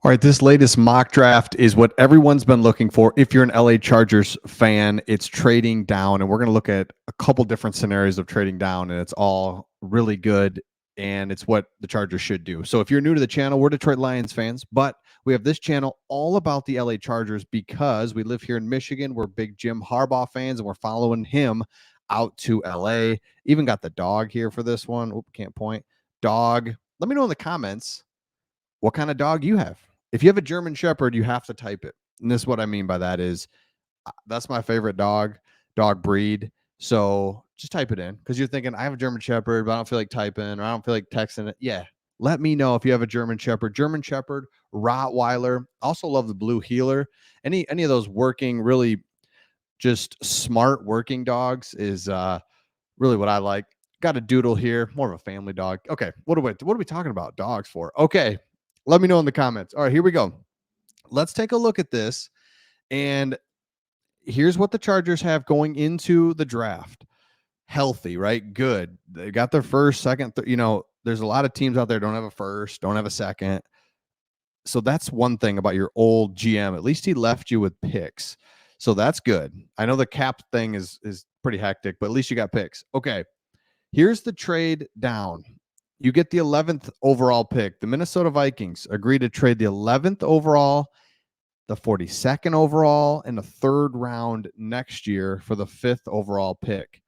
All right, this latest mock draft is what everyone's been looking for. If you're an LA Chargers fan, it's trading down, and we're going to look at a couple different scenarios of trading down, and it's all really good, and it's what the Chargers should do. So if you're new to the channel, we're Detroit Lions fans, but we have this channel all about the LA Chargers because we live here in Michigan. We're big Jim Harbaugh fans, and we're following him out to LA. Even got the dog here for this one. Oop, can't point. Dog. Let me know in the comments what kind of dog you have. If you have a German Shepherd, you have to type it. And this is what I mean by that is that's my favorite dog breed. So just type it in because you're thinking, I have a German Shepherd, but I don't feel like typing or I don't feel like texting it. Yeah. Let me know if you have a German Shepherd, Rottweiler. Also love the blue heeler. Any of those working, really just smart working dogs is really what I like. Got a doodle here, more of a family dog. Okay, what are we talking about dogs for? Okay, let me know in the comments. All right, here we go. Let's take a look at this. And here's what the Chargers have going into the draft. Healthy, right? Good. They got their first, second, there's a lot of teams out there don't have a first, don't have a second. So that's one thing about your old GM. At least he left you with picks. So that's good. I know the cap thing is pretty hectic, but at least you got picks. Okay. Here's the trade down. You get the 11th overall pick. The Minnesota Vikings agree to trade the 11th overall, the 42nd overall, and the third round next year for the 5th overall pick.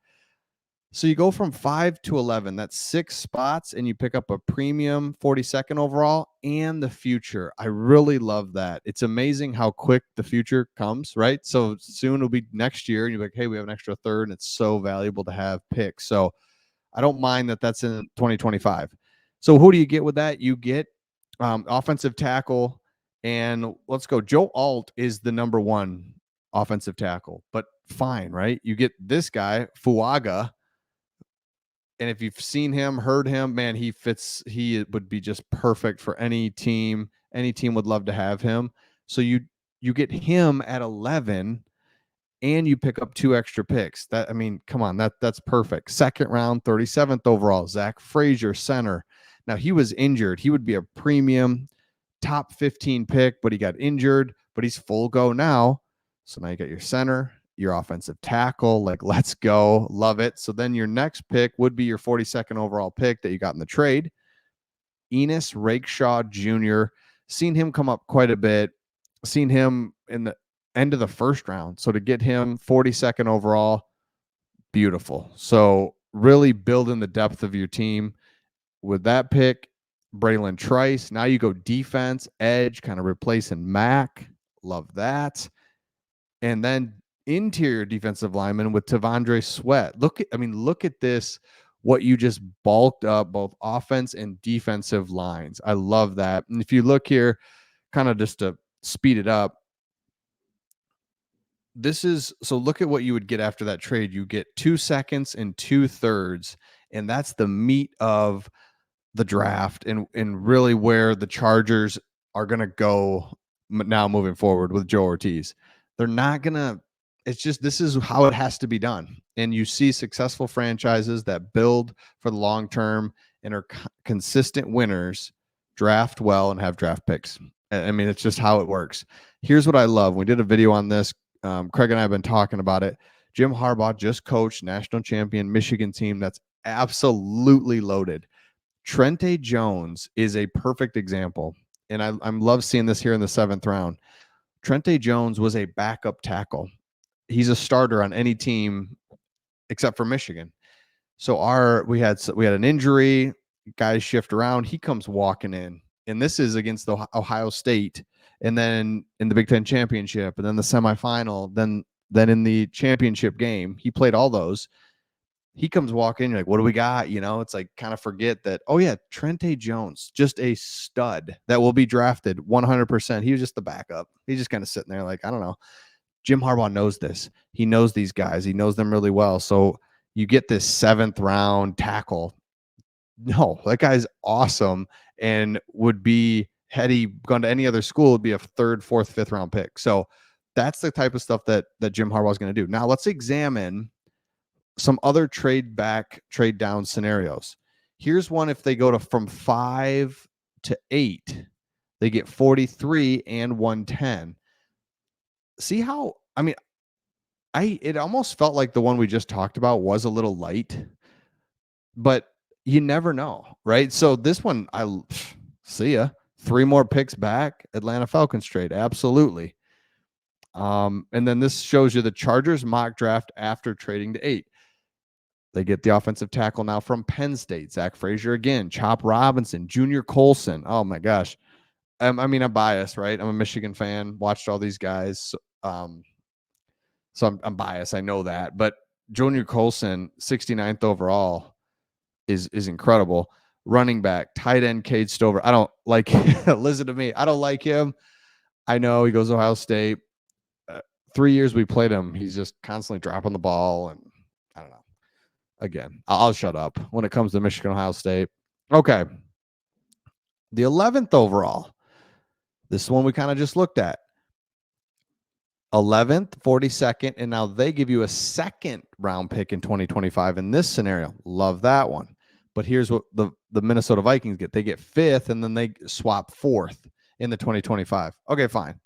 So you go from 5 to 11. That's 6 spots, and you pick up a premium 42nd overall and the future. I really love that. It's amazing how quick the future comes, right? So soon it'll be next year, and you're like, hey, we have an extra third, and it's so valuable to have picks. So I don't mind that that's in 2025. So who do you get with that? You get offensive tackle, and let's go. Joe Alt is the number one offensive tackle, but fine, right? You get this guy, Fuaga, and if you've seen him, heard him, man, he fits. He would be just perfect for any team. Any team would love to have him. So you get him at 11 and you pick up 2 extra picks. That, I mean, come on, that's perfect. Second round, 37th overall, Zach Frazier, center. Now he was injured. He would be a premium top 15 pick, but he got injured, but he's full go now. So now you got your center, your offensive tackle. Like, let's go. Love it. So then your next pick would be your 42nd overall pick that you got in the trade. Enos Rakeshaw Jr. Seen him come up quite a bit. Seen him in the end of the first round. So to get him 42nd overall, beautiful. So really building the depth of your team with that pick. Braylon Trice. Now you go defense, edge, kind of replacing Mac. Love that. And then interior defensive lineman with Tavondre Sweat. Look at this. What you just bulked up both offense and defensive lines. I love that. And if you look here, kind of just to speed it up, look at what you would get after that trade. You get 2 seconds and 2/3, and that's the meat of the draft and really where the Chargers are going to go now moving forward with Joe Ortiz. They're not going to, it's just, this is how it has to be done. And you see successful franchises that build for the long term and are consistent winners, draft well and have draft picks. I mean, it's just how it works. Here's what I love. We did a video on this. Craig and I have been talking about it. Jim Harbaugh just coached national champion Michigan team that's absolutely loaded. Trente Jones is a perfect example. And I love seeing this here in the 7th round. Trente Jones was a backup tackle. He's a starter on any team except for Michigan. So we had an injury, guys shift around. He comes walking in. And this is against the Ohio State. And then in the Big Ten championship, and then the semifinal, then in the championship game, he played all those. He comes walking, you're like, what do we got? It's like kind of forget that, oh yeah, Trente Jones, just a stud that will be drafted 100%. He was just the backup. He's just kind of sitting there like, I don't know. Jim Harbaugh knows this. He knows these guys. He knows them really well. So you get this 7th round tackle. No, that guy's awesome and would be, had he gone to any other school, would be a 3rd, 4th, 5th round pick. So that's the type of stuff that Jim Harbaugh is going to do. Now let's examine some other trade down scenarios. Here's one. If they go from 5 to 8, They get 43 and 110. See how, I mean, it almost felt like the one we just talked about was a little light, but you never know, right? So this one, see ya. 3 more picks back, Atlanta Falcons trade. Absolutely. And then this shows you the Chargers mock draft after trading to 8. They get the offensive tackle now from Penn State, Zach Frazier again, Chop Robinson, Junior Colson. Oh my gosh. I mean, I'm biased, right? I'm a Michigan fan, watched all these guys. So I'm biased. I know that. But Junior Colson, 69th overall, is incredible. Running back, tight end, Cade Stover. I don't like, listen to me. I don't like him. I know he goes to Ohio State. 3 years we played him. He's just constantly dropping the ball. And I don't know. Again, I'll shut up when it comes to Michigan, Ohio State. Okay. The 11th overall. This is one we kind of just looked at. 11th, 42nd, and now they give you a second round pick in 2025 in this scenario. Love that one. But here's what the Minnesota Vikings get. They get 5th, and then they swap 4th in the 2025. Okay, fine.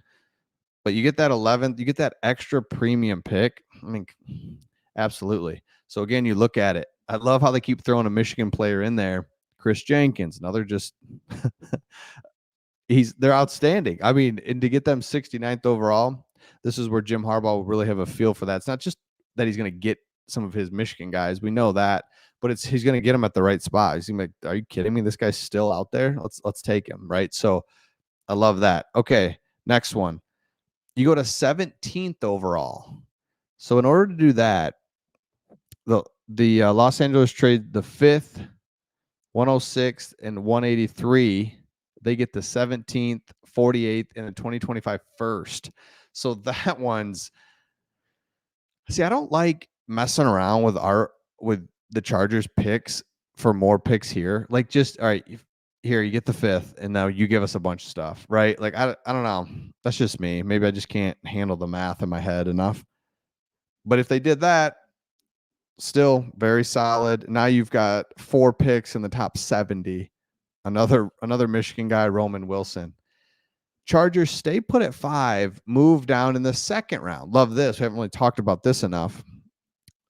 But you get that 11th, you get that extra premium pick. I mean, absolutely. So again, you look at it. I love how they keep throwing a Michigan player in there. Chris Jenkins, another just they're outstanding. I mean, and to get them 69th overall, this is where Jim Harbaugh will really have a feel for that. It's not just that he's going to get some of his Michigan guys. We know that, but he's going to get them at the right spot. He's going to be like, are you kidding me? This guy's still out there. Let's take him, right? So I love that. Okay, next one. You go to 17th overall. So in order to do that, the Los Angeles trade the 5th, 106th, and 183. They get the 17th, 48th, and the 2025 first. So that one's, see, I don't like messing around with the Chargers picks for more picks here. Like, just, all right, here, you get the 5th, and now you give us a bunch of stuff, right? Like, I don't know. That's just me. Maybe I just can't handle the math in my head enough. But if they did that, still very solid. Now you've got 4 picks in the top 70. Another Michigan guy, Roman Wilson. Chargers stay put at 5, move down in the second round. Love this. We haven't really talked about this enough.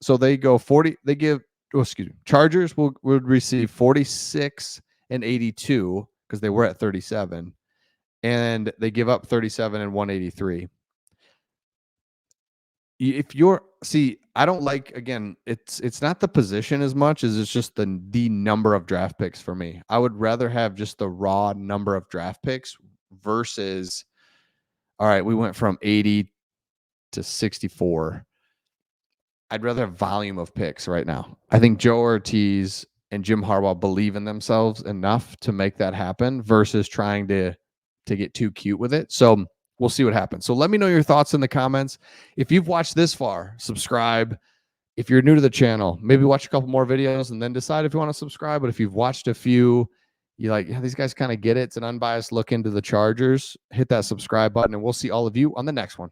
So they go 40. They give, Chargers would receive 46 and 82 because they were at 37. And they give up 37 and 183. I don't like, again, it's not the position as much as it's just the number of draft picks for me. I would rather have just the raw number of draft picks versus, all right, we went from 80 to 64. I'd rather have volume of picks right now. I think Joe Ortiz and Jim Harbaugh believe in themselves enough to make that happen versus trying to get too cute with it. So we'll see what happens. So let me know your thoughts in the comments. If you've watched this far, subscribe. If you're new to the channel, maybe watch a couple more videos and then decide if you want to subscribe. But if you've watched a few, you're like, yeah, these guys kind of get it. It's an unbiased look into the Chargers. Hit that subscribe button, and we'll see all of you on the next one.